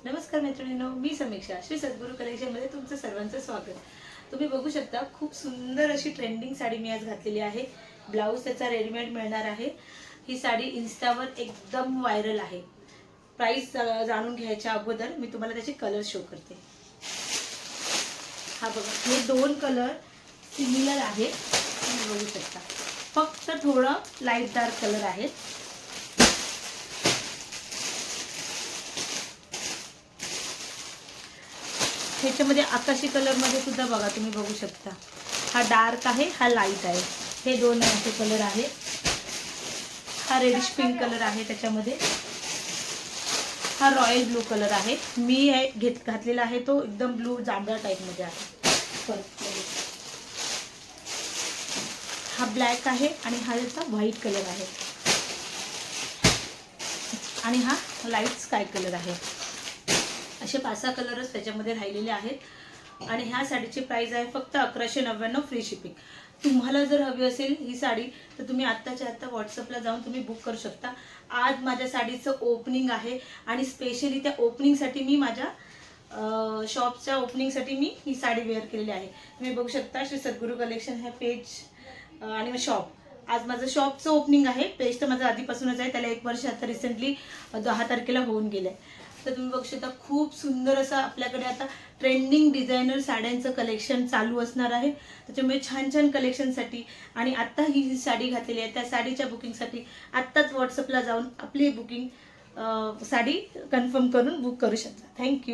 नमस्कार मैत्रिणींनो, मी समीक्षा श्री सद्गुरू कलेक्शनमध्ये तुमचं सर्वांचं स्वागत. तुम्ही बघू शकता खूप सुंदर अशी ट्रेंडिंग साडी मी आज घातलेली आहे. ब्लाऊज त्याचा रेडीमेड मिळणार आहे. ही साडी इन्स्टावर एकदम व्हायरल आहे. प्राइस जाणून घ्यायच्या अगोदर मी तुम्हाला त्याचे कलर शो करते. हा बघा, हे दोन कलर सिमिलर आहेत. तुम्ही बघू शकता, फक्त थोडं लाईट डार्क कलर आहेत. ह्याच्यामध्ये आकाशी कलर मध्ये सुद्धा बघा, तुम्ही बघू शकता. हा डार्क आहे, हा लाईट आहे. हे दोन असे कलर आहेत. हा रेडिश पिंक कलर आहे, त्याच्यामध्ये हा रॉयल ब्लू कलर आहे. मी घातलेला आहे तो एकदम ब्लू जांभळा टाइप मध्ये आहे. हा ब्लॅक आहे आणि हा याचा व्हाईट कलर आहे आणि हा लाईट स्काय कलर आहे. असे 5-6 कलरच त्याच्यामध्ये राहिलेले आहेत. आणि ह्या साडीची प्राइस आहे फक्त 1199 फ्री शिपिंग. तुम्हाला जर हवी असेल ही साडी तर तुम्ही आत्ताच्या आत्ता व्हॉट्सअपला जाऊन तुम्ही बुक करू शकता. आज माझ्या साडीचं ओपनिंग आहे आणि स्पेशली त्या ओपनिंगसाठी मी माझ्या शॉपच्या ओपनिंगसाठी मी ही साडी वेअर केलेली आहे. तुम्ही बघू शकता श्री सद्गुरू कलेक्शन हे पेज आणि शॉप. आज माझं शॉपचं ओपनिंग आहे. पेज तर माझं आधीपासूनच आहे, त्याला 1 वर्ष आता रिसेंटली 10 तारखेला होऊन गेलं आहे. तर तुम्ही बघू शकता खूप सुंदर असं आपल्याकडे आता ट्रेंडिंग डिझायनर साड्यांचं कलेक्शन चालू असणार आहे. त्याच्यामुळे छान छान कलेक्शनसाठी आणि आत्ता ही साडी घातलेली आहे त्या साडीच्या बुकिंगसाठी आत्ताच व्हॉट्सअपला जाऊन आपली बुकिंग साडी कन्फर्म करून बुक करू शकता. थँक्यू.